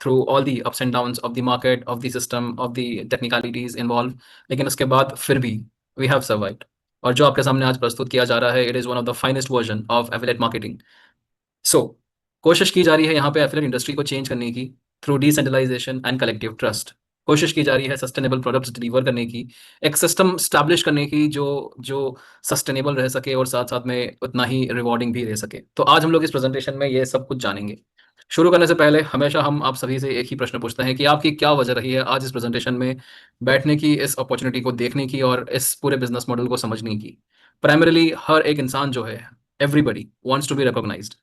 Through all the ups and downs of the market, of the system, of the technicalities involve, लेकिन उसके बाद फिर भी we have survived. और जो आपके सामने आज प्रस्तुत किया जा रहा है, it is one of the finest version of affiliate marketing. So कोशिश की जा रही है यहाँ पे एफिलिएट इंडस्ट्री को चेंज करने की through decentralization and collective trust. कोशिश की जा रही है सस्टेनेबल प्रोडक्ट्स डिलीवर करने की, एक सिस्टम स्टैब्लिश करने की जो जो सस्टेनेबल रह सके और साथ साथ में उतना ही रिवॉर्डिंग भी रह सके। तो आज हम लोग इस प्रेजेंटेशन में ये सब कुछ जानेंगे। शुरू करने से पहले हमेशा हम आप सभी से एक ही प्रश्न पूछते हैं कि आपकी क्या वजह रही है आज इस प्रेजेंटेशन में बैठने की, इस अपॉर्चुनिटी को देखने की और इस पूरे बिजनेस मॉडल को समझने की। प्राइमरीली हर एक इंसान जो है, everybody wants to be recognised.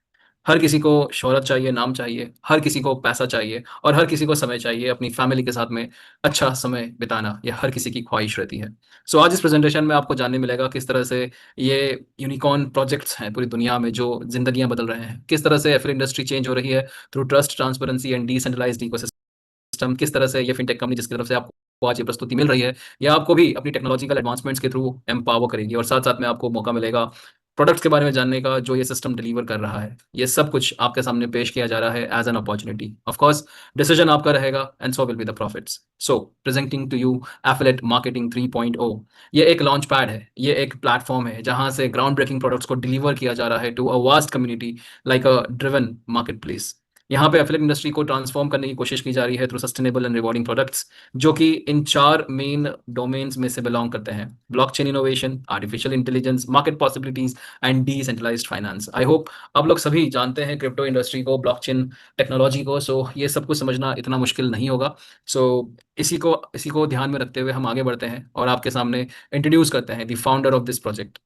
हर किसी को शोहरत चाहिए, नाम चाहिए, हर किसी को पैसा चाहिए और हर किसी को समय चाहिए अपनी फैमिली के साथ में अच्छा समय बिताना, यह हर किसी की ख्वाहिश रहती है। सो आज इस प्रेजेंटेशन में आपको जानने मिलेगा किस तरह से ये यूनिकॉर्न प्रोजेक्ट्स हैं पूरी दुनिया में जो जिंदगियां बदल रहे हैं, किस तरह से एफिल इंडस्ट्री चेंज हो रही है through trust, transparency and decentralized ecosystem, किस तरह से ये फिनटेक कंपनी जिसकी तरफ से आपको आज ये प्रस्तुति मिल रही है, या आपको भी अपनी टेक्नोलॉजिकल एडवांसमेंट्स के थ्रू एम्पावर करेगी और साथ साथ में आपको मौका मिलेगा प्रोडक्ट्स के बारे में जानने का जो ये सिस्टम डिलीवर कर रहा है। ये सब कुछ आपके सामने पेश किया जा रहा है as an opportunity. Of course decision आपका रहेगा and so will be the profits. So presenting to you affiliate marketing 3.0। ये एक लॉन्च पैड है, ये एक प्लेटफॉर्म है जहां से ग्राउंड ब्रेकिंग प्रोडक्ट्स को डिलीवर किया जा रहा है to a vast community like a driven market place. यहाँ पे एफिलिएट इंडस्ट्री को ट्रांसफॉर्म करने की कोशिश की जा रही है through sustainable and rewarding products, जो कि इन 4 मेन डोमेन्स में से बिलोंग करते हैं: blockchain innovation, artificial intelligence, market possibilities and decentralized finance. I hope आप लोग सभी जानते हैं क्रिप्टो इंडस्ट्री को, ब्लॉकचेन टेक्नोलॉजी को। सो ये सब कुछ समझना इतना मुश्किल नहीं होगा। सो इसी को ध्यान में रखते हुए हम आगे बढ़ते हैं और आपके सामने इंट्रोड्यूस करते हैं the founder of this project,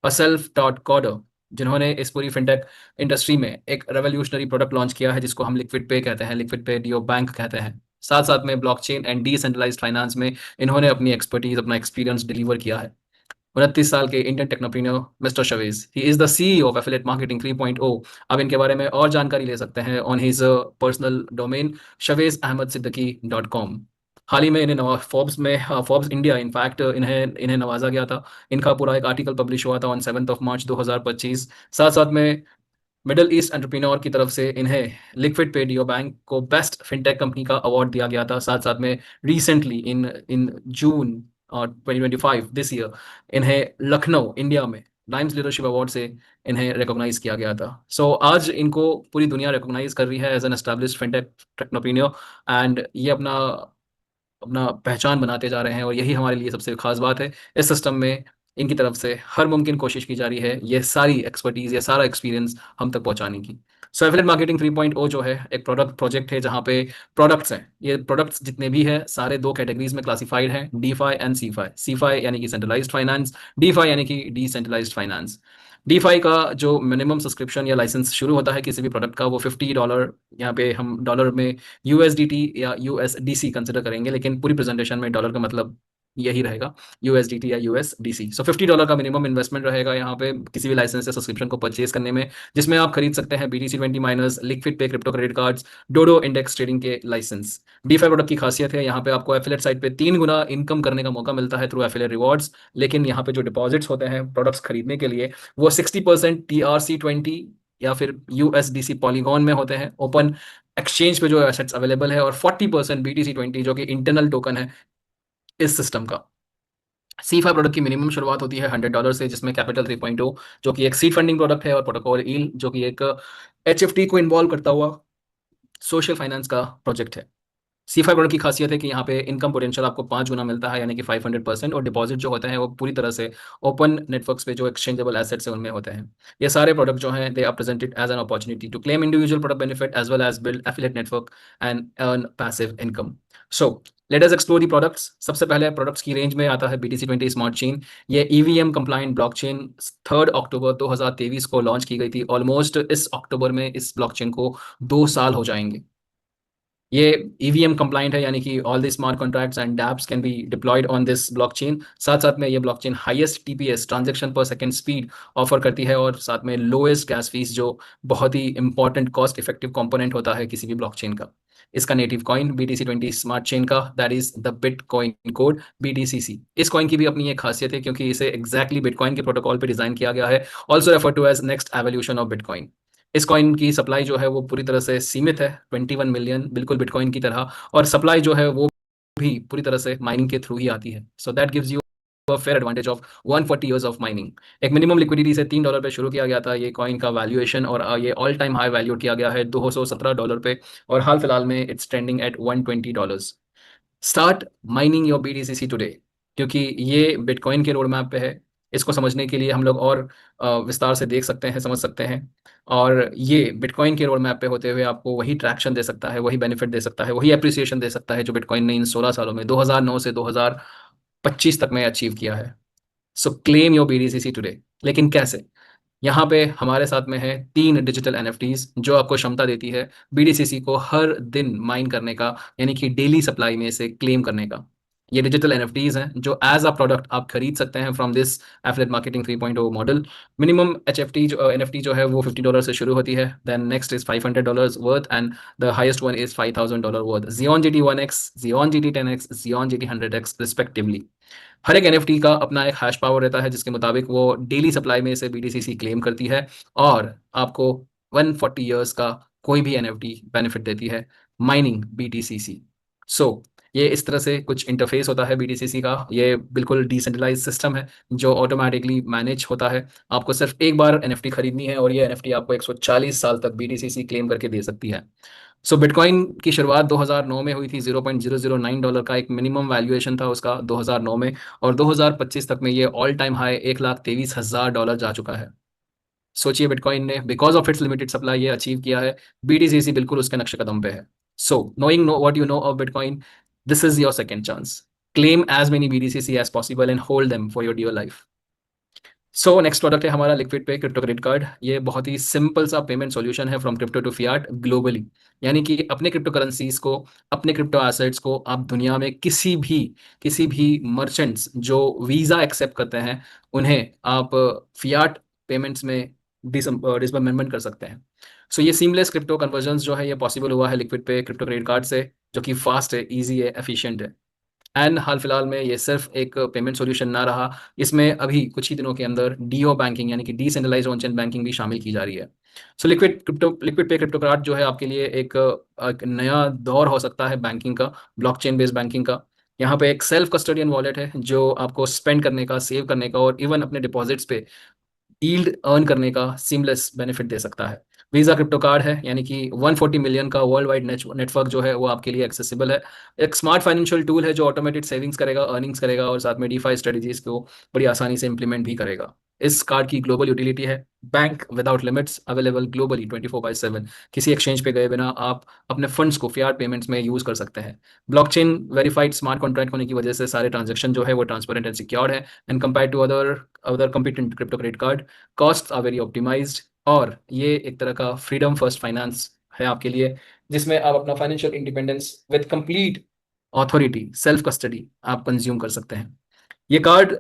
a self taught coder, जिन्होंने इस पूरी फिनटेक इंडस्ट्री में एक रेवोल्यूशनरी प्रोडक्ट लॉन्च किया है जिसको हम लिक्विड पे कहते हैं, लिक्विड पे डियो बैंक कहते हैं। साथ साथ में ब्लॉकचेन एंड डिसेंट्रलाइज्ड फाइनेंस में इन्होंने अपनी एक्सपर्टीज, अपना एक्सपीरियंस डिलीवर किया है। 29 साल के Indian technopreneur Mister Shavez, he is the CEO of affiliate marketing 3.0। अब इनके बारे में और जानकारी ले सकते हैं on his personal domain shavezahmedsiddiqui.com। हाल ही में इन्हें फोर्ब्स में, फोर्ब्स इंडिया इनफैक्ट इन्हें इन्हें नवाजा गया था। इनका पूरा एक आर्टिकल पब्लिश हुआ था ऑन 7 मार्च 2025। साथ साथ में मिडल ईस्ट एंटरप्रेन्योर की तरफ से इन्हें लिक्विड पे डियो बैंक को बेस्ट फिनटेक कंपनी का अवार्ड दिया गया था। साथ साथ में recently in in June 2025 this year इन्हें लखनऊ इंडिया में टाइम्स लीडरशिप अवार्ड से इन्हें रिकॉग्नाइज किया गया था। सो आज इनको पूरी दुनिया रिकॉग्नाइज कर रही है as an established fintech technopreneur, and ये अपना अपना पहचान बनाते जा रहे हैं और यही हमारे लिए सबसे खास बात है। इस सिस्टम में इनकी तरफ से हर मुमकिन कोशिश की जा रही है ये सारी एक्सपर्टीज, ये सारा एक्सपीरियंस हम तक पहुंचाने की। सो एफिलिएट मार्केटिंग 3.0 जो है एक प्रोजेक्ट है जहाँ पे प्रोडक्ट्स हैं। ये प्रोडक्ट्स जितने भी हैं सारे 2 कैटेगरीज में क्लासिफाइड हैं, डीफाई एंड सीफाई। सीफाई यानी कि सेंट्रलाइज्ड फाइनेंस, डीफाई यानी कि डिसेंट्रलाइज्ड फाइनेंस। डीफाई का जो मिनिमम सब्सक्रिप्शन या लाइसेंस शुरू होता है किसी भी प्रोडक्ट का, वो $50, यहाँ पे हम डॉलर में यूएसडीटी या यूएसडीसी कंसिडर करेंगे, लेकिन पूरी प्रेजेंटेशन में डॉलर का मतलब यही रहेगा, यूएसडीटी या यूएसडीसी। सो $50 का मिनिमम इन्वेस्टमेंट रहेगा यहाँ पे किसी भी लाइसेंस या सब्सक्रिप्शन को परचेज करने में, जिसमें आप खरीद सकते हैं BTC20 miners, liquid pay crypto credit cards, dodo index trading के लाइसेंस। डीफाई प्रोडक्ट की खासियत है यहाँ पे आपको एफिलिएट साइट पे 3 गुना इनकम करने का मौका मिलता है थ्रू एफिलिएट रिवॉर्ड्स। लेकिन यहाँ पे जो डिपॉजिट्स होते हैं प्रोडक्ट्स खरीदने के लिए, वो 60% TRC20 या फिर USDC पॉलीगॉन में होते हैं, ओपन एक्सचेंज पे जो एसेट्स अवेलेबल है, और 40% BTC20 जो कि इंटरनल टोकन है इस सिस्टम का। C5 प्रोडक्ट की मिनिमम शुरुआत होती है $100 से, जिसमें कैपिटल 3.0 जो कि एक सीड फंडिंग प्रोडक्ट है, और प्रोटोकॉल ईल जो कि एक HFT को इन्वॉल्व करता हुआ सोशल फाइनेंस का प्रोजेक्ट है। C5 प्रोडक्ट की खासियत है कि यहाँ पे इनकम पोटेंशियल आपको 5 गुना मिलता है यानी कि 500%, और डिपॉजिट जो होते हैं वो पूरी तरह से ओपन नेटवर्क्स पे जो एक्सचेंजेबल एसेट्स है उनमें होते हैं। ये सारे प्रोडक्ट जो हैं they are presented as an opportunity to claim individual product benefit as well as build affiliate network and earn passive income. So let us explore the products. सबसे पहले प्रोडक्ट्स की रेंज में आता है BTC20 स्मार्ट चेन। ये EVM compliant blockchain 3 अक्टूबर 2023 को launch की गई थी। ऑलमोस्ट इस अक्टूबर में इस ब्लॉकचेन को 2 साल हो जाएंगे। ये EVM कंप्लाइंट है यानी कि all the smart contracts and dapps can be diploid on this blockchain. साथ साथ में ये ब्लॉकचेन हाईएस्ट TPS ट्रांजैक्शन पर सेकंड स्पीड ऑफर करती है, और साथ में लोएस्ट गैस फीस, जो बहुत ही इंपॉर्टेंट कॉस्ट इफेक्टिव कंपोनेंट होता है किसी भी ब्लॉकचेन का। इसका native coin BTC20 smart chain का, that is the Bitcoin code BTCC। इस कॉइन की भी अपनी एक खासियत है क्योंकि इसे एग्जैक्टली बिटकॉइन के प्रोटोकॉल पे डिजाइन किया गया है, also refer to as next evolution of Bitcoin. इस कॉइन की सप्लाई जो है वो पूरी तरह से सीमित है, 21 मिलियन, बिल्कुल बिटकॉइन की तरह। और सप्लाई जो है वो भी पूरी तरह से माइनिंग के थ्रू ही आती है। So that gives you a fair advantage of 140 years of mining. एक मिनिमम लिक्विडिटी से $3 पे शुरू किया गया था ये कॉइन का वैल्यूएशन, और ये ऑल टाइम हाई वैल्यू किया गया है $217 पे, और हाल फिलहाल में it's trending at $120। Start mining your BTCC today, क्योंकि ये बिटकॉइन के रोड मैप पे है। इसको समझने के लिए हम लोग और विस्तार से देख सकते हैं, समझ सकते हैं। और ये बिटकॉइन के रोड मैप पे होते हुए आपको वही ट्रैक्शन दे सकता है, वही बेनिफिट दे सकता है, वही एप्रिसिएशन दे सकता है जो बिटकॉइन ने इन 16 सालों में 2009 से 2025 तक में अचीव किया है। सो क्लेम योर BTCC टुडे। लेकिन कैसे? यहाँ पे हमारे साथ में है 3 डिजिटल NFTs जो आपको क्षमता देती है BTCC को हर दिन माइन करने का, यानी कि डेली सप्लाई में से क्लेम करने का। ये डिजिटल NFTs हैं जो एज अ प्रोडक्ट आप खरीद सकते हैं from this affiliate marketing 3.0 model. Minimum HFT जो NFT जो है वो $50 से शुरू होती है, then next is $500 worth, and the highest one is $5,000 worth. Xeon GT 1x, Xeon GT 10x, Xeon GT 100x respectively. हर एक NFT का अपना एक हैश पावर रहता है जिसके मुताबिक वो डेली सप्लाई में से BTCC क्लेम करती है, और आपको 140 ईयर्स का कोई भी NFT बेनिफिट देती है माइनिंग BTCC। सो ये इस तरह से कुछ इंटरफेस होता है BTCC का। ये बिल्कुल डिसेंट्रलाइज सिस्टम है जो ऑटोमेटिकली मैनेज होता है। आपको सिर्फ एक बार NFT खरीदनी है और ये NFT आपको 140 साल तक BTCC क्लेम करके दे सकती है। सो बिटकॉइन की शुरुआत 2009 में हुई थी। $0.009 का एक मिनिमम वैल्यूएशन था उसका 2009 में, और 2025 तक में ये ऑल टाइम हाई $1,23,000 जा चुका है। सोचिए, बिटकॉइन ने because of its limited supply ये अचीव किया है। BTCC बिल्कुल उसके नक्शे कदम पे है। So knowing no what you know of bitcoin, this is your second chance. Claim as many BTCC as possible and hold them for your dear life. So next product है हमारा liquid pay crypto credit card. ये बहुत ही simple सा payment solution है from crypto to fiat globally. यानी कि अपने क्रिप्टो करेंसीज को, अपने क्रिप्टो एसेट्स को आप दुनिया में किसी भी मर्चेंट्स जो वीज़ा एक्सेप्ट करते हैं उन्हें आप फियाट पेमेंट्स में डिसमेंबरमेंट कर सकते हैं। सो ये सीमलेस क्रिप्टो कन्वर्जन जो है ये पॉसिबल हुआ है liquid pay crypto credit card से, जो कि फास्ट है, ईजी है, एफिशिएंट है। एंड हाल फिलहाल में ये सिर्फ एक पेमेंट सॉल्यूशन ना रहा, इसमें अभी कुछ ही दिनों के अंदर डीओ बैंकिंग यानी कि डिसेंट्रलाइज्ड ऑन चेन बैंकिंग भी शामिल की जा रही है। So liquid pay crypto card जो है आपके लिए एक नया दौर हो सकता है बैंकिंग का, ब्लॉकचेन बेस्ड बैंकिंग का। यहाँ पे एक सेल्फ कस्टोडियन वॉलेट है जो आपको स्पेंड करने का, सेव करने का और इवन अपने डिपॉजिट्स पे यील्ड अर्न करने का सीमलेस बेनिफिट दे सकता है। वीजा क्रिप्टो कार्ड है, यानी कि 140 मिलियन का वर्ल्ड वाइड नेटवर्क जो है वो आपके लिए एक्सेसिबल है। एक स्मार्ट फाइनेंशियल टूल है जो ऑटोमेटेड सेविंग्स करेगा, अर्निंग्स करेगा, और साथ में डीफाई स्ट्रेटजीज को बड़ी आसानी से इंप्लीमेंट भी करेगा। इस कार्ड की ग्लोबल यूटिलिटी है bank without limits, available globally 24/7। किसी एक्सचेंज पे गए बिना आप अपने फंड्स को फियाट पेमेंट्स में यूज कर सकते हैं। ब्लॉकचेन वेरीफाइड स्मार्ट कॉन्ट्रैक्ट होने की वजह से सारे ट्रांजेक्शन जो है वो ट्रांसपेरेंट एंड सिक्योर्ड है, and compare to other competent crypto credit card, cost are very optimized. और ये एक तरह का फ्रीडम फर्स्ट फाइनेंस है आपके लिए, जिसमें आप अपना financial independence with complete authority, self custody आप कंज्यूम कर सकते हैं। ये कार्ड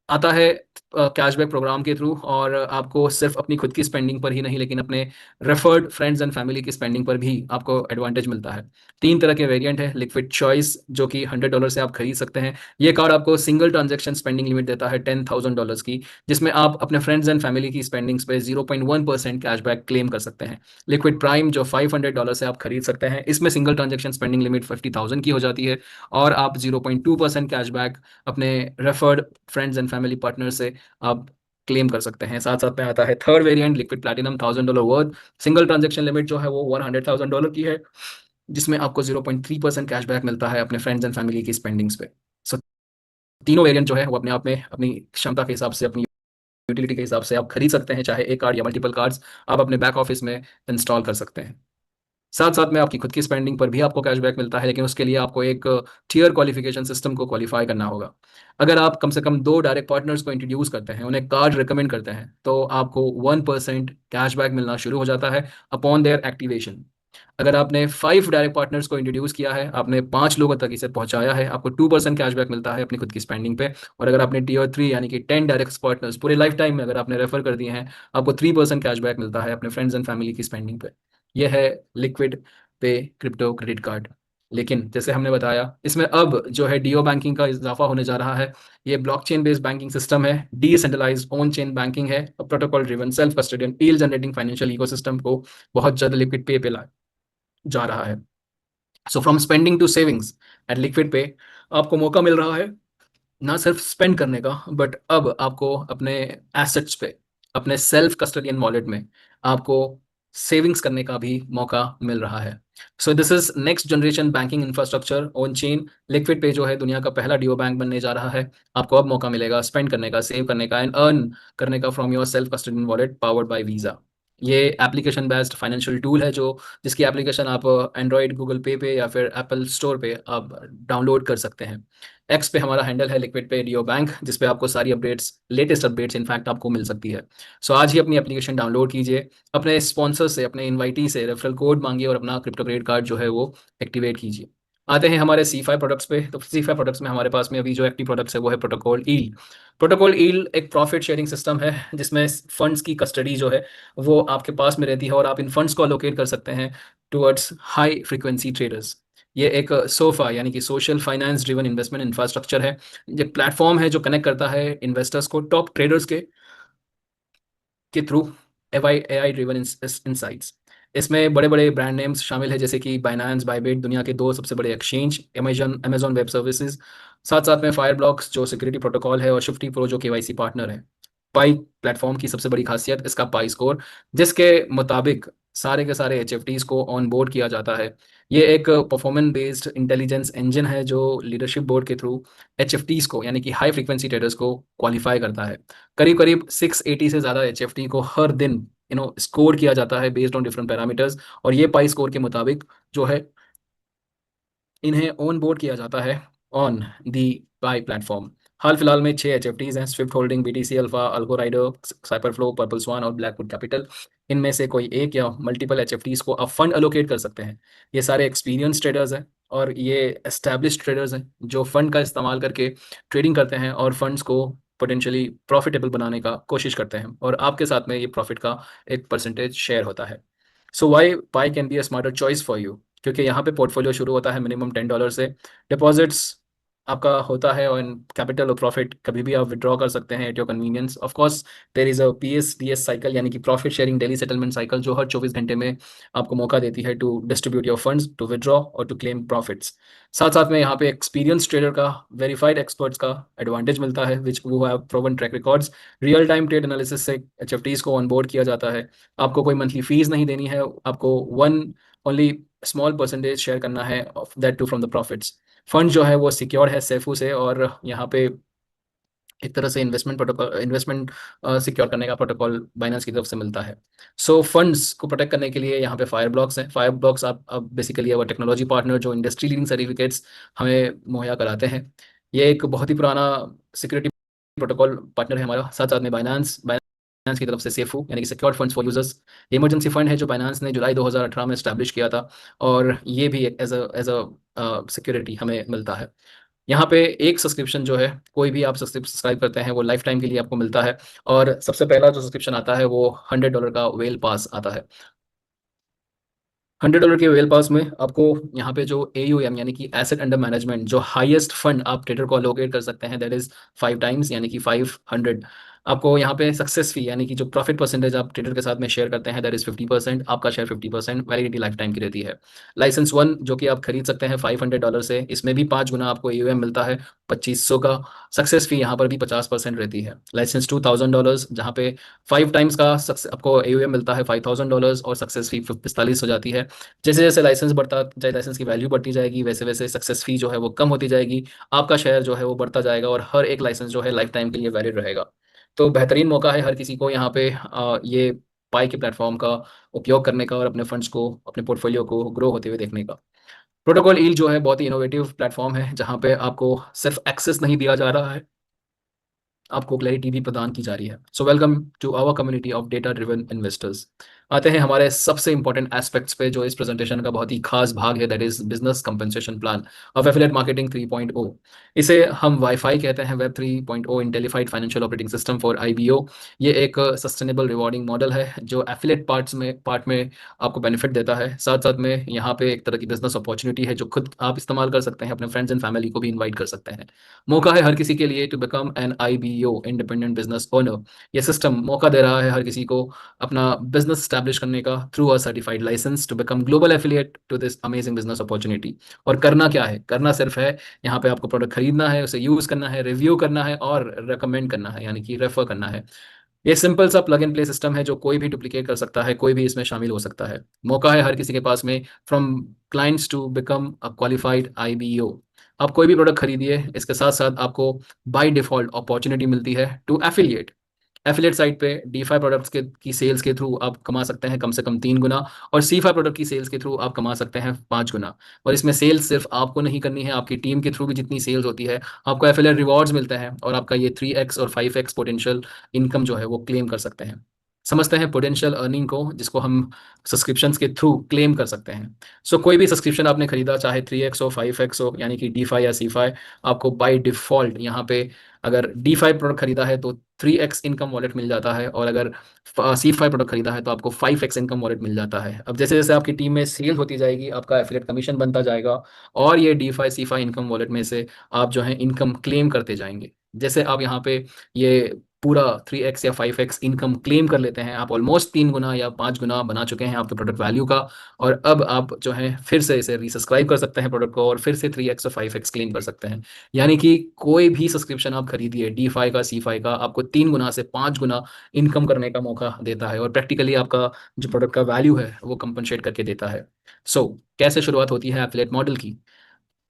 आता है कैशबैक प्रोग्राम के थ्रू, और आपको सिर्फ अपनी खुद की स्पेंडिंग पर ही नहीं लेकिन अपने रेफर्ड फ्रेंड्स एंड फैमिली की स्पेंडिंग पर भी आपको एडवांटेज मिलता है। 3 तरह के वेरिएंट है लिक्विड चॉइस, जो कि $100 से आप खरीद सकते हैं। ये कार्ड आपको सिंगल ट्रांजेक्शन स्पेंडिंग लिमिट देता है $10,000 की, जिसमें आप अपने फ्रेंड्स एंड फैमिली की स्पेंडिंग्स पे 0.1% कैशबैक क्लेम कर सकते हैं। लिक्विड प्राइम जो $500 से आप खरीद सकते हैं, इसमें सिंगल ट्रांजेक्शन स्पेंडिंग लिमिट 50,000 की हो जाती है, और आप 0.2% कैशबैक अपने referred friends and family partner से आप क्लेम कर सकते हैं। साथ साथ में आता है third variant liquid platinum $1,000 worth. Single transaction limit जो है वो $100,000 की है, जिसमें आपको 0.3% कैशबैक मिलता है अपने फ्रेंड्स एंड फैमिली की स्पेंडिंग्स पे। सो तीनों वेरिएंट जो है वो अपने आप में अपनी क्षमता के हिसाब से, अपनी यूटिलिटी के हिसाब से आप खरीद सकते हैं, चाहे एक कार्ड या मल्टीपल कार्ड्स आप अपने बैक ऑफिस में इंस्टॉल कर सकते हैं। साथ साथ में आपकी खुद की स्पेंडिंग पर भी आपको कैशबैक मिलता है, लेकिन उसके लिए आपको एक टियर क्वालिफिकेशन सिस्टम को क्वालिफाई करना होगा। अगर आप कम से कम 2 डायरेक्ट पार्टनर्स को इंट्रोड्यूस करते हैं, उन्हें कार्ड रिकमेंड करते हैं, तो आपको 1% कैशबैक मिलना शुरू हो जाता है अपॉन देयर एक्टिवेशन। अगर आपने 5 डायरेक्ट पार्टनर्स को इंट्रोड्यूस किया है, आपने 5 लोगों तक इसे पहुंचाया है, आपको 2% कैशबैक मिलता है अपनी खुद की स्पेंडिंग पे। और अगर आपने टियर 3 यानी कि 10 डायरेक्ट पार्टनर्स पूरे लाइफ टाइम में अगर आपने रेफर कर दिए हैं, आपको 3% कैशबैक मिलता है अपने फ्रेंड्स एंड फैमिली की स्पेंडिंग पे। यह है liquid pay crypto credit card. लेकिन जैसे हमने बताया, इसमें अब जो है डीओ बैंकिंग का इजाफा होने जा रहा है। ये ब्लॉकचेन बेस्ड बैंकिंग सिस्टम है, डिसेंट्रलाइज्ड ऑन चेन बैंकिंग है, protocol driven self custodian yield generating financial ecosystem को बहुत जल्द लिक्विड पे ला जा रहा है। So from spending to savings at liquid pay आपको मौका मिल रहा है ना सिर्फ स्पेंड करने का, बट अब आपको अपने एसेट्स पे, अपने सेल्फ कस्टोडियन वॉलेट में आपको सेविंग्स करने का भी मौका मिल रहा है। So this is next generation banking infrastructure on chain. Liquid पे जो है दुनिया का पहला डीओ बैंक बनने जा रहा है। आपको अब मौका मिलेगा स्पेंड करने का, सेव करने का एंड अर्न करने का from your self custodian wallet powered by visa. ये एप्लीकेशन बेस्ड फाइनेंशियल टूल है जो जिसकी एप्लीकेशन आप एंड्रॉयड गूगल पे या फिर एप्पल स्टोर पे आप डाउनलोड कर सकते हैं। एक्स पे हमारा हैंडल है लिक्विड पे डीओ बैंक, जिस पे आपको सारी अपडेट्स, लेटेस्ट अपडेट्स इनफैक्ट आपको मिल सकती है। सो आज ही अपनी एप्लीकेशन डाउनलोड कीजिए, अपने स्पॉन्सर से, अपने इनवाइटी से रेफरल कोड मांगिए और अपना क्रिप्टो क्रेडिट कार्ड जो है वो एक्टिवेट कीजिए। आते हैं हमारे C5 प्रोडक्ट्स पे। तो C5 प्रोडक्ट्स में हमारे पास में अभी जो एक्टिव प्रोडक्ट्स है वो है प्रोटोकॉल ईल। प्रोटोकॉल ईल एक प्रॉफिट शेयरिंग सिस्टम है जिसमें फंड्स की कस्टडी जो है वो आपके पास में रहती है और आप इन फंड्स को अलोकेट कर सकते हैं टुवर्ड्स हाई फ्रीक्वेंसी ट्रेडर्स। ये एक सोफा यानी कि social finance driven investment infrastructure है। ये प्लेटफॉर्म है जो कनेक्ट करता है इन्वेस्टर्स को टॉप ट्रेडर्स के थ्रू AI ड्रिवन इंसाइट्स। इसमें बड़े बड़े ब्रांड नेम्स शामिल है जैसे कि बाइनांस, बाइबिट, दुनिया के दो सबसे बड़े एक्सचेंज, अमेजॉन वेब सर्विसेज, साथ साथ में फायर ब्लॉक्स जो सिक्योरिटी प्रोटोकॉल है और शिफ्टी प्रो जो KYC पार्टनर है। पाई प्लेटफॉर्म की सबसे बड़ी खासियत इसका पाई स्कोर, जिसके मुताबिक सारे के सारे HFTs को ऑन बोर्ड किया जाता है। ये एक परफॉर्मेंस बेस्ड इंटेलिजेंस इंजन है जो लीडरशिप बोर्ड के थ्रू HFTs को यानी कि हाई फ्रीक्वेंसी ट्रेडर्स को क्वालिफाई करता है। करीब करीब 680 से ज़्यादा HFT को हर दिन स्कोर किया जाता है बेस्ड ऑन डिफरेंट पैरामीटर्स, और ये पाई स्कोर के मुताबिक जो है इन्हें ऑन बोर्ड किया जाता है ऑन दी पाई प्लेटफॉर्म। हाल फिलहाल में 6 HFTs हैं, Swift Holding, BTC Alpha, Algo Rider, Cypherflow, Purple Swan और ब्लैकवुड कैपिटल। इनमें से कोई एक या मल्टीपल HFTs को आप फंड अलोकेट कर सकते हैं। ये सारे एक्सपीरियंस ट्रेडर्स हैं और ये एस्टैब्लिश ट्रेडर्स हैं जो फंड का इस्तेमाल करके ट्रेडिंग करते हैं और फंड्स को पोटेंशियली प्रॉफिटेबल बनाने का कोशिश करते हैं, और आपके साथ में ये प्रॉफिट का एक परसेंटेज शेयर होता है। So WiPi can be a smarter choice for you, क्योंकि यहाँ पे पोर्टफोलियो शुरू होता है मिनिमम $10 से। डिपॉजिट्स आपका होता है और कैपिटल और प्रॉफिट कभी भी आप विड्रॉ कर सकते हैं at your convenience. Of course there is a PSDS cycle यानी कि profit sharing daily settlement cycle, जो हर 24 घंटे में आपको मौका देती है to distribute your funds, to withdraw और टू क्लेम प्रॉफिट्स। साथ साथ में यहाँ पे एक्सपीरियंस ट्रेडर का, वेरीफाइड एक्सपर्ट्स का एडवांटेज मिलता है विच वो have proven track records. Real time trade analysis से HFTs को ऑनबोर्ड किया जाता है। आपको कोई मंथली फीस नहीं देनी है, आपको one only small percentage share करना है of that to from the profits. Fund जो है वो सिक्योर है सेफू से, और यहाँ पे एक तरह से इन्वेस्टमेंट प्रोटोकॉल, इन्वेस्टमेंट सिक्योर करने का प्रोटोकॉल बाइनेंस की तरफ से मिलता है। सो फंड्स को प्रोटेक्ट करने के लिए यहाँ पे फायर ब्लॉक्स हैं। फायर ब्लॉक्स आप अब बेसिकली वो टेक्नोलॉजी पार्टनर जो इंडस्ट्री लीडिंग सर्टिफिकेट्स हमें मुहैया कराते हैं। ये एक बहुत ही पुराना सिक्योरिटी प्रोटोकॉल पार्टनर है हमारा। साथ साथ में बाइनेंस की तरफ से सेफू यानी कि secured funds for users, emergency fund है जो बाइनेंस ने जुलाई 2018 में इस्टेब्लिश किया था, और ये भी एज अ सिक्योरिटी हमें मिलता है। यहाँ पे एक सब्सक्रिप्शन जो है, कोई भी आप सब्सक्राइब करते हैं वो लाइफ टाइम के लिए आपको मिलता है। और सबसे पहला जो सब्सक्रिप्शन आता है वो $100 का वेल पास आता है। $100 के वेल पास में आपको यहाँ पे जो AUM यानी कि एसेट अंडर मैनेजमेंट, जो हाईएस्ट फंड आप ट्रेडर को अलोकेट कर सकते हैं, दैट इज 5 टाइम्स यानी कि 500। आपको यहाँ पे सक्सेस फी यानी कि जो प्रॉफिट परसेंटेज आप ट्रेडर के साथ में शेयर करते हैं, दैट इज 50%। आपका शेयर 50%, वैलिडिटी लाइफ टाइम की रहती है। लाइसेंस 1 जो कि आप खरीद सकते हैं $500 से, इसमें भी 5 गुना आपको AUM मिलता है 2500 का। सक्सेस फी यहाँ पर भी 50% रहती है। लाइसेंस $2000 जहाँ पे 5 टाइम्स का आपको AUM मिलता है $5000 और सक्सेस फी 45 हो जाती है। जैसे जैसे लाइसेंस बढ़ता जाए, लाइसेंस की वैल्यू बढ़ती जाएगी, वैसे वैसे सक्सेस फी जो है वो कम होती जाएगी। आपका शेयर जो है वो बढ़ता जाएगा और हर एक लाइसेंस जो है लाइफ टाइम के लिए वैलिड रहेगा। तो बेहतरीन मौका है हर किसी को यहाँ पे ये पाई के प्लेटफॉर्म का उपयोग करने का और अपने फंड्स को, अपने पोर्टफोलियो को ग्रो होते हुए देखने का। प्रोटोकॉल ईल जो है बहुत ही इनोवेटिव प्लेटफॉर्म है जहाँ पे आपको सिर्फ एक्सेस नहीं दिया जा रहा है, आपको क्लैरिटी भी प्रदान की जा रही है। So welcome to our community of data driven investors. आते हैं हमारे सबसे इंपॉर्टेंट एस्पेक्ट्स पे, जो इस प्रेजेंटेशन का बहुत ही खास भाग है, that is business compensation plan of affiliate marketing 3.0। इसे हम वाईफाई कहते हैं, web 3.0 intellified financial operating system for IBO. ये एक सस्टेनेबल रिवॉर्डिंग मॉडल है जो एफिलिएट पार्ट में आपको बेनिफिट देता है। साथ साथ में यहाँ पे एक तरह की बिजनेस अपॉर्चुनिटी है जो खुद आप इस्तेमाल कर सकते हैं, अपने फ्रेंड्स एंड फैमिली को भी इन्वाइट कर सकते हैं। मौका है हर किसी के लिए to become an IBO independent business owner. ये सिस्टम मौका दे रहा है हर किसी को अपना बिजनेस स्टैब्लिश करने का through a certified license to become global affiliate to this amazing business opportunity. और करना क्या है? करना सिर्फ है, यहाँ पे आपको प्रोडक्ट खरीदना है, उसे यूज करना है, रिव्यू करना है और रेकमेंड करना है, यानी कि रेफर करना है। ये सिंपल सा प्लग एंड प्ले सिस्टम है जो कोई भी डुप्लीकेट कर सकता है, कोई भी इसमें शामिल हो सकता है। मौका है हर किसी के पास में, from clients to become a qualified IBO. आप कोई भी प्रोडक्ट खरीदिए, इसके साथ साथ आपको बाय डिफॉल्ट अपॉर्चुनिटी मिलती है टू एफिलिएट। एफिलिएट साइट पे D5 प्रोडक्ट्स के की सेल्स के थ्रू आप कमा सकते हैं कम से कम 3 गुना, और C5 प्रोडक्ट की सेल्स के थ्रू आप कमा सकते हैं 5 गुना। और इसमें सेल्स सिर्फ आपको नहीं करनी है, आपकी टीम के थ्रू भी जितनी सेल्स होती है आपको एफिलिएट रिवॉर्ड्स मिलते हैं, और आपका ये 3x और 5x पोटेंशियल इनकम जो है वो क्लेम कर सकते हैं। समझते हैं पोटेंशियल अर्निंग को, जिसको हम सब्सक्रिप्शंस के थ्रू क्लेम कर सकते हैं। सो कोई भी सब्सक्रिप्शन आपने खरीदा, चाहे 3x हो 5x हो, यानी कि D5 या C5, आपको बाय डिफॉल्ट यहाँ पे अगर D5 प्रोडक्ट खरीदा है तो 3x इनकम वॉलेट मिल जाता है, और अगर C5 प्रोडक्ट खरीदा है तो आपको 5x इनकम वॉलेट मिल जाता है। अब जैसे जैसे आपकी टीम में सेल होती जाएगी, आपका एफिलिएट कमीशन बनता जाएगा, और ये D5 C5 इनकम वॉलेट में से आप जो है इनकम क्लेम करते जाएंगे। जैसे आप यहाँ पे ये पूरा 3x या 5x इनकम क्लेम कर लेते हैं, आप ऑलमोस्ट 3 गुना या 5 गुना बना चुके हैं आपके प्रोडक्ट वैल्यू का। और अब आप जो है फिर से इसे रीसब्सक्राइब कर सकते हैं प्रोडक्ट को, और फिर से 3x और 5x क्लेम कर सकते हैं। यानी कि कोई भी सब्सक्रिप्शन आप खरीदिए, D5 का C5 का, आपको 3 गुना से 5 गुना इनकम करने का मौका देता है, और प्रैक्टिकली आपका जो प्रोडक्ट का वैल्यू है वो कंपनसेट करके देता है। कैसे शुरुआत होती है एफिलिएट मॉडल की?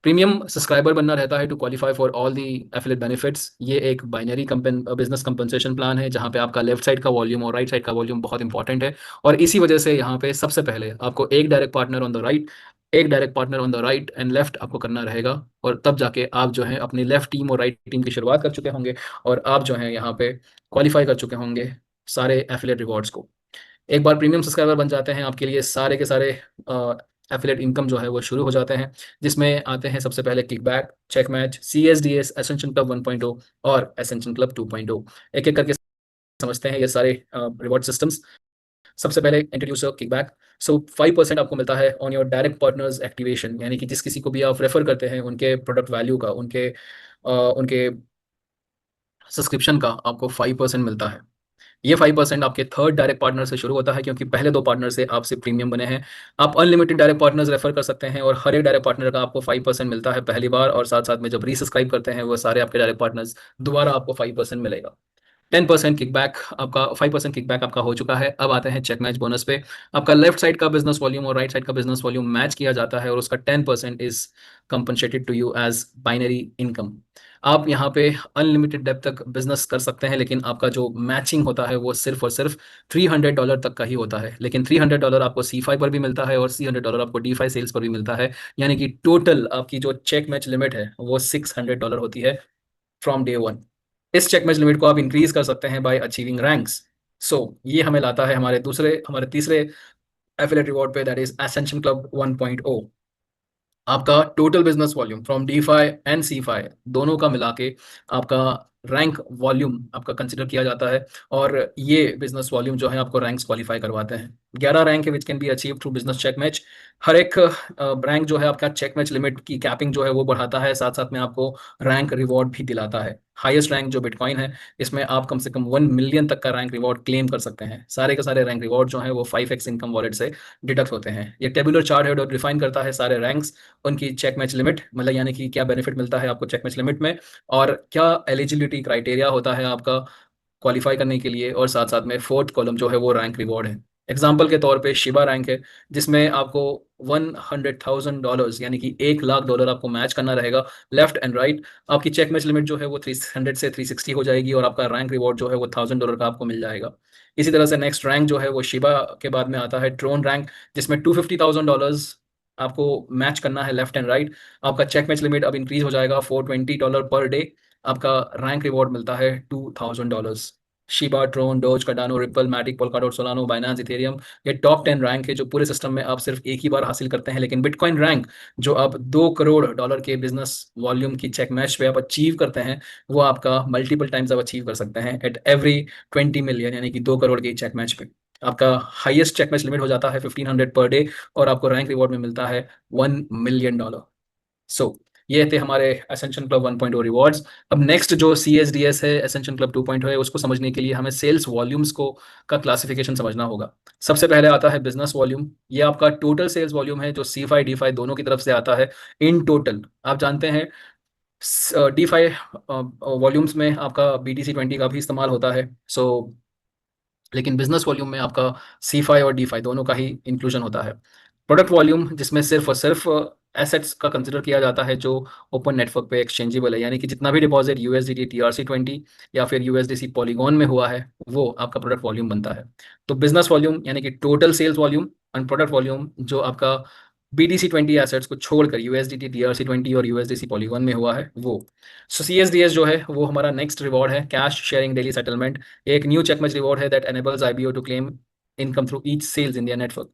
प्रीमियम सब्सक्राइबर बनना रहता है to qualify for all the affiliate benefits. ये एक बाइनरी बिजनेस कंपनसेशन प्लान है जहाँ पे आपका लेफ्ट साइड का वॉल्यूम और राइट साइड का वॉल्यूम बहुत इंपॉर्टेंट है। और इसी वजह से यहाँ पे सबसे पहले आपको एक direct partner on the right, एक direct partner on the right and left आपको करना रहेगा, और तब जाके आप जो है अपनी लेफ्ट टीम और राइट टीम की शुरुआत कर चुके होंगे, और आप जो है यहाँ पे क्वालिफाई कर चुके होंगे सारे एफिलिएट रिवॉर्ड्स को। एक बार प्रीमियम सब्सक्राइबर बन जाते हैं, आपके लिए सारे के सारे एफिलिएट इनकम जो है वो शुरू हो जाते हैं, जिसमें आते हैं सबसे पहले kickback, check match, CSDS, ascension club 1.0 और एसेंशन क्लब 2.0। एक एक करके समझते हैं ये सारे रिवॉर्ड सिस्टम्स। सबसे पहले इंट्रोड्यूस किकबैक। 5% आपको मिलता है on your direct partners activation, यानी कि जिस किसी को भी आप रेफर करते हैं उनके प्रोडक्ट वैल्यू का, उनके सब्सक्रिप्शन का आपको 5% मिलता है। ये 5% आपके थर्ड डायरेक्ट पार्टनर से शुरू होता है, क्योंकि पहले 2 पार्टनर से आपसे प्रीमियम बने हैं। आप अनलिमिटेड डायरेक्ट पार्टनर्स रेफर कर सकते हैं, और हर एक डायरेक्ट पार्टनर का आपको 5% मिलता है पहली बार, और साथ साथ में जब रीसब्सक्राइब करते हैं वो सारे आपके डायरेक्ट पार्टनर्स, दोबारा आपको 5% मिलेगा। 10% किकबैक आपका, 5% किकबैक आपका हो चुका है। अब आते हैं चेक मैच बोनस पे। आपका लेफ्ट साइड का बिजनेस वॉल्यूम और राइट साइड का बिजनेस वॉल्यूम मैच किया जाता है, और उसका 10% is compensated to you as binary income. आप यहाँ पे अनलिमिटेड डेप्थ तक बिजनेस कर सकते हैं, लेकिन आपका जो मैचिंग होता है वो सिर्फ और सिर्फ $300 तक का ही होता है। लेकिन $300 आपको C5 पर भी मिलता है, और $300 आपको D5 सेल्स पर भी मिलता है। यानी कि टोटल आपकी जो चेक मैच लिमिट है वो $600 होती है फ्रॉम डे वन। इस चेक मैच लिमिट को आप इंक्रीज कर सकते हैं बाय अचीविंग रैंक्स। ये हमें लाता है हमारे तीसरे एफिलिएट रिवॉर्ड पे, दैट इज एसेंशन क्लब 1.0। आपका total business volume from D5 and C5 दोनों का मिला के आपका रैंक वॉल्यूम आपका कंसिडर किया जाता है, और ये बिजनेस वॉल्यूम जो है आपको रैंक्स क्वालिफाई करवाते हैं। 11 रैंक है which can be achieve through business check match. हर एक रैंक जो है आपका चेक मैच लिमिट की कैपिंग जो है वो बढ़ाता है, साथ साथ में आपको रैंक रिवॉर्ड भी दिलाता है। हाईएस्ट रैंक जो बिटकॉइन है, इसमें आप कम से कम 1 मिलियन तक का रैंक रिवॉर्ड क्लेम कर सकते हैं। सारे के सारे रैंक रिवॉर्ड जो है वो 5x इनकम वॉलेट से डिडक्ट होते हैं। ये टेबुलर चार्ट है जो डिफाइन करता है सारे रैंक्स, उनकी चेक मैच लिमिट, मतलब यानी कि क्या बेनिफिट मिलता है आपको चेक मैच लिमिट में, और क्या एलिजिबिलिटी क्राइटेरिया होता है आपका क्वालिफाई करने के लिए, और साथ साथ में फोर्थ कॉलम जो है वो रैंक रिवॉर्ड है। एग्जाम्पल के तौर पे शिबा रैंक है, जिसमें आपको $100,000 यानी कि $1 लाख आपको मैच करना रहेगा लेफ्ट एंड राइट। आपकी चेक मैच लिमिट जो है वो 300 से 360 हो जाएगी, और आपका रैंक रिवॉर्ड जो है वो $1,000 का आपको मिल जाएगा। इसी तरह से नेक्स्ट रैंक जो है वो शिबा के बाद में आता है ट्रोन रैंक, जिसमें $250,000 आपको मैच करना है लेफ्ट एंड राइट। आपका चेक मैच लिमिट अब इंक्रीज हो जाएगा $420 पर डे। आपका रैंक रिवॉर्ड मिलता है $2,000। Shiba, Tron, Doge, Cardano, Ripple, Matic, Polkadot, Solana, Binance, Ethereum, ये टॉप 10 रैंक है जो पूरे सिस्टम में आप सिर्फ एक ही बार हासिल करते हैं। लेकिन बिटकॉइन रैंक जो आप $2 करोड़ के बिजनेस वॉल्यूम की चेक मैच पे आप अचीव करते हैं, वो आपका मल्टीपल टाइम्स आप अचीव कर सकते हैं एट एवरी 20 मिलियन, यानी कि 2 करोड़ की चेक मैच पे आपका हाईएस्ट चेक मैच लिमिट हो जाता है 1500 पर डे, और आपको रैंक रिवॉर्ड में मिलता है $1 मिलियन। सो ये थे हमारे एसेंशन क्लब 1.0 रिवॉर्ड्स। अब नेक्स्ट जो CSDS है, एसेंशन क्लब 2.0 है, उसको समझने के लिए हमें सेल्स वॉल्यूम्स को का क्लासिफिकेशन समझना होगा। सबसे पहले आता है बिजनेस वॉल्यूम। ये आपका टोटल सेल्स वॉल्यूम है जो C5 D5 दोनों की तरफ से आता है इन टोटल। आप जानते हैं D5 वॉल्यूम्स में आपका BTC20 का भी इस्तेमाल होता है। सो लेकिन बिजनेस वॉल्यूम में आपका C5 और D5 दोनों का ही इंक्लूजन होता है। प्रोडक्ट वॉल्यूम जिसमें सिर्फ और सिर्फ एसेट्स का कंसिडर किया जाता है जो ओपन नेटवर्क पे एक्सचेंजेबल है, यानी कि जितना भी डिपॉजिट USDT TRC20 या फिर USDC पॉलीगॉन में हुआ है वो आपका प्रोडक्ट वॉल्यूम बनता है। तो बिजनेस वॉल्यूम यानी कि total sales volume, and product volume जो आपका BTC20 एसेट्स को छोड़कर USDT TRC20 और USDC पॉलीगॉन में हुआ है वो। सो CSDS जो है वो हमारा नेक्स्ट रिवॉर्ड है, कैश शेयरिंग डेली सेटलमेंट। एक न्यू चेकमेच रिवॉर्ड है that enables IBO to claim income through each sales in their network.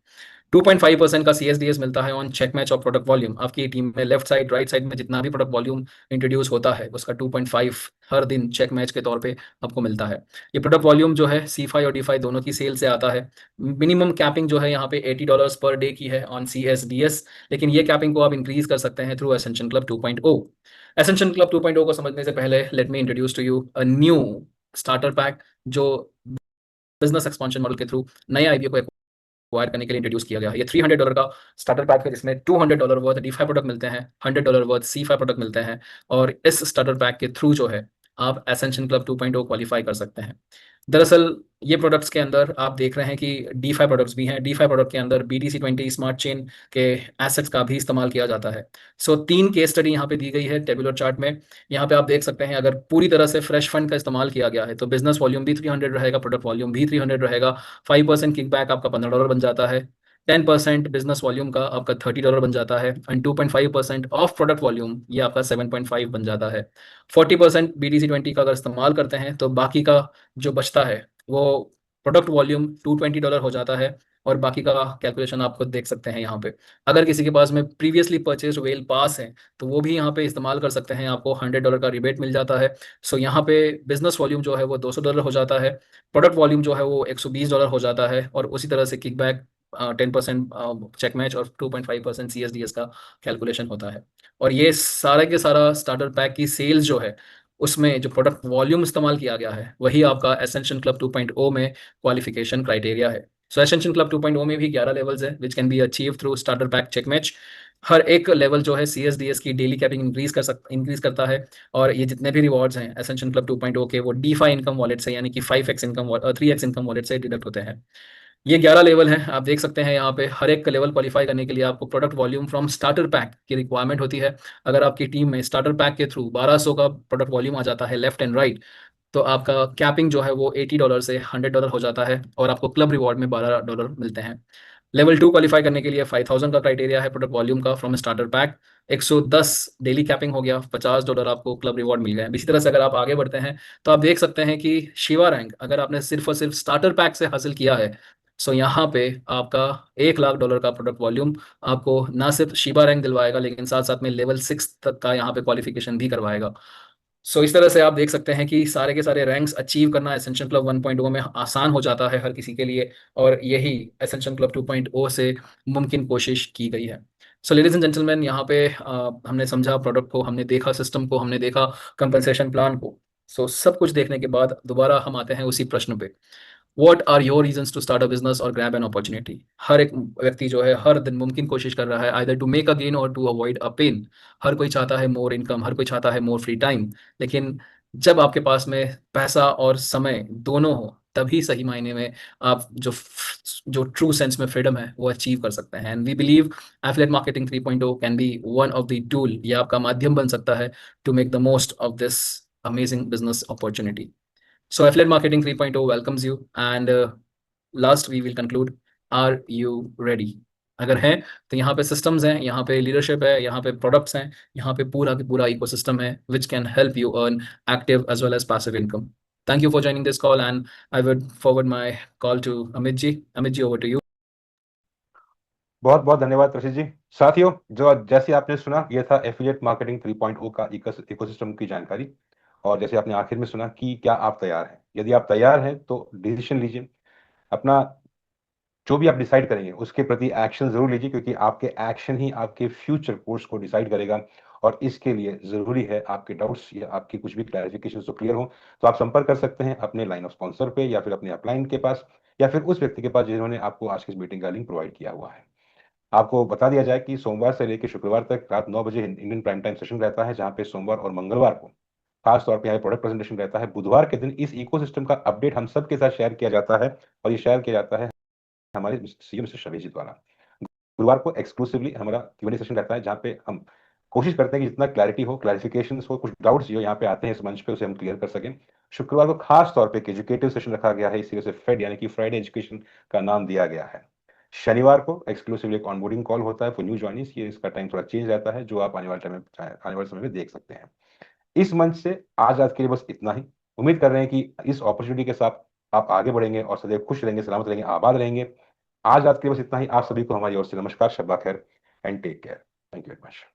2.5% का CSDS मिलता है ऑन चेक मैच और प्रोडक्ट वॉल्यूम। आपकी टीम में लेफ्ट साइड राइट साइड में जितना भी प्रोडक्ट वॉल्यूम इंट्रोड्यूस होता है उसका 2.5 हर दिन चेक मैच के तौर पे आपको मिलता है। ये प्रोडक्ट वॉल्यूम जो है C5 और D5 दोनों की सेल से आता है। मिनिमम कैपिंग जो है यहाँ पे $80 पर डे की है ऑन CSDS, लेकिन ये कैपिंग को आप इंक्रीज कर सकते हैं through ascension club 2.0। Ascension club 2.0 को समझने से पहले let me introduce to you a new starter pack जो बिजनेस एक्सपांशन मॉडल के थ्रू नए IBO को एक्वायर करने के लिए इंट्रोड्यूस किया गया है। ये $300 का स्टार्टर पैक है जिसमें $200 वर्थ D5 प्रोडक्ट मिलते हैं, $100 वर्थ C5 प्रोडक्ट मिलते हैं, और इस स्टार्टर पैक के थ्रू जो है आप एसेंशन क्लब 2.0 क्वालिफाई कर सकते हैं। दरअसल ये प्रोडक्ट्स के अंदर आप देख रहे हैं कि D5 प्रोडक्ट्स भी हैं। D5 प्रोडक्ट के अंदर BTC20 स्मार्ट चेन के एसेट्स का भी इस्तेमाल किया जाता है। सो 3 केस स्टडी यहाँ पे दी गई है टेबुलर चार्ट में। यहाँ पे आप देख सकते हैं अगर पूरी तरह से फ्रेश फंड का इस्तेमाल किया गया है तो बिजनेस वॉल्यूम भी 300 रहेगा, प्रोडक्ट वॉल्यूम भी 300 रहेगा। 5% किकबैक आपका $15 बन जाता है। 10% बिजनेस वॉल्यूम का आपका $30 बन जाता है, एंड 2.5% ऑफ प्रोडक्ट वॉल्यूम ये आपका 7.5 बन जाता है। 40% BTC20 का अगर इस्तेमाल करते हैं तो बाकी का जो बचता है वो प्रोडक्ट वॉल्यूम $220 हो जाता है, और बाकी का कैलकुलेशन आप खुद देख सकते हैं यहाँ पे। अगर किसी के पास में प्रीवियसली परचेज वेल पास है तो वो भी यहाँ पे इस्तेमाल कर सकते हैं, आपको $100 का रिबेट मिल जाता है। सो यहाँ पे बिजनेस वॉल्यूम जो है वो $200 हो जाता है, प्रोडक्ट वॉल्यूम जो है वो $120 हो जाता है, और उसी तरह से किकबैक 10% चेक मैच और 2.5% CSDS का कैलकुलेशन होता है। और ये सारा के सारा स्टार्टर पैक की सेल्स जो है उसमें जो प्रोडक्ट वॉल्यूम इस्तेमाल किया गया है वही आपका एसेंशन क्लब 2.0 में क्वालिफिकेशन क्राइटेरिया है। सो एसेंशन क्लब 2.0 में भी 11 लेवल्स है which can be achieve through starter pack check match. हर एक लेवल जो है CSDS की डेली कैपिंग इंक्रीज करता है, और ये जितने भी रिवॉर्ड्स हैं एसेंशन क्लब 2.0 के वो D5 इनकम वॉलेट से, यानी कि 5x income 3x income wallet से डिडक्ट होते हैं। ये 11 लेवल हैं, आप देख सकते हैं यहाँ पे। हर एक लेवल क्वालिफाई करने के लिए आपको product volume from starter pack की रिक्वायरमेंट होती है। अगर आपकी टीम में स्टार्टर पैक के थ्रू 1200 का प्रोडक्ट वॉल्यूम आ जाता है लेफ्ट एंड राइट, तो आपका कैपिंग जो है वो $80 से $100 हो जाता है, और आपको क्लब रिवॉर्ड में $12 मिलते हैं। लेवल 2 क्वालिफाई करने के लिए 5000 का क्राइटेरिया है प्रोडक्ट वॉल्यूम का from starter pack. 110 daily capping हो गया, $50 आपको क्लब रिवॉर्ड मिल गया। इसी तरह से अगर आप आगे बढ़ते हैं तो आप देख सकते हैं कि शिवा रैंक अगर आपने सिर्फ और सिर्फ स्टार्टर पैक से हासिल किया है, सो यहाँ पे आपका $1 लाख का प्रोडक्ट वॉल्यूम आपको ना सिर्फ शिवा रैंक दिलवाएगा लेकिन साथ साथ में लेवल 6 तक का यहाँ पे क्वालिफिकेशन भी करवाएगा। सो इस तरह से आप देख सकते हैं कि सारे के सारे रैंक्स अचीव करना एसेंशियल क्लब 1.0 में आसान हो जाता है हर किसी के लिए, और यही एसेंशियल क्लब 2.0 से मुमकिन कोशिश की गई है। सो लेडीज एंड जेंटलमैन, यहाँ पे हमने समझा प्रोडक्ट को, हमने देखा सिस्टम को, हमने देखा कंपनसेशन प्लान को। सो सब कुछ देखने के बाद दोबारा हम आते हैं उसी प्रश्न पे, what are your reasons to start a business और ग्रैब एन अपॉर्चुनिटी। हर एक व्यक्ति जो है हर दिन मुमकिन कोशिश कर रहा है either to make a gain और टू अवॉइड अ पेन। हर कोई चाहता है मोर इनकम, हर कोई चाहता है मोर फ्री टाइम, लेकिन जब आपके पास में पैसा और समय दोनों हो तभी सही मायने में आप जो ट्रू सेंस में फ्रीडम है वो अचीव कर सकते हैं। And we believe affiliate marketing 3.0 can be one of the tool, ये आपका माध्यम बन सकता है to make the most of this amazing business opportunity. So Affiliate Marketing 3.0 welcomes you, and last we will conclude. Are you ready? अगर हैं तो यहाँ पे सिस्टम्स हैं, यहाँ पे लीडरशिप है, यहाँ पे प्रोडक्ट्स हैं, यहाँ पे पूरा का पूरा इकोसिस्टम है which can help you earn active as well as passive income. Thank you for joining this call, and I would forward my call to Amit ji. Amit ji, over to you. बहुत बहुत धन्यवाद प्रशित जी। साथियों, जो जैसे आपने सुना, ये था एफिलिएट मार्केटिंग 3.0 का इकोसिस्टम की जानकारी। और जैसे आपने आखिर में सुना कि क्या आप तैयार हैं? यदि आप तैयार हैं तो डिसीजन लीजिए। अपना जो भी आप डिसाइड करेंगे उसके प्रति एक्शन जरूर लीजिए, क्योंकि आपके एक्शन ही आपके फ्यूचर कोर्स को डिसाइड करेगा। और इसके लिए जरूरी है आपके डाउट्स या आपकी कुछ भी क्लैरिफिकेशन तो क्लियर हो, तो आप संपर्क कर सकते हैं अपने लाइन ऑफ स्पॉन्सर पे, या फिर अपने अपलाइन के पास, या फिर उस व्यक्ति के पास जिन्होंने आपको आज की इस मीटिंग का लिंक प्रोवाइड किया हुआ है। आपको बता दिया जाए कि सोमवार से लेकर शुक्रवार तक रात 9 बजे इंडियन प्राइम टाइम सेशन रहता है, जहां पे सोमवार और मंगलवार को खास तौर पे यहाँ प्रोडक्ट प्रेजेंटेशन रहता है। बुधवार के दिन इस इकोसिस्टम का अपडेट हम सबके साथ शेयर किया जाता है, और ये शेयर किया जाता है हमारे सीएम मिस्टर शवेजी द्वारा। गुरुवार को एक्सक्लूसिवली हमारा Q&A सेशन रहता है, जहाँ पे हम कोशिश करते हैं कि जितना क्लैरिटी हो, क्लैरिफिकेशन हो, कुछ डाउट्स जो यहाँ पे आते हैं इस मंच पे, उसे हम क्लियर कर सकें। शुक्रवार को खास तौर पे एक एजुकेटिव सेशन रखा गया है, इसी वजह से फेड यानी कि फ्राइडे एजुकेशन का नाम दिया गया है। शनिवार को एक्सक्लूसिवली एक ऑनबोर्डिंग कॉल होता है फॉर न्यू ज्वाइनिंग्स। ये इसका टाइम थोड़ा चेंज रहता है, जो आप आने वाले समय में देख सकते हैं। इस मंच से आज के लिए बस इतना ही। उम्मीद कर रहे हैं कि इस अपॉर्चुनिटी के साथ आप आगे बढ़ेंगे और सदैव खुश रहेंगे, सलामत रहेंगे, आबाद रहेंगे। आज रात के लिए बस इतना ही। आप सभी को हमारी ओर से नमस्कार, शब्बा खैर, and take care. Thank you very much.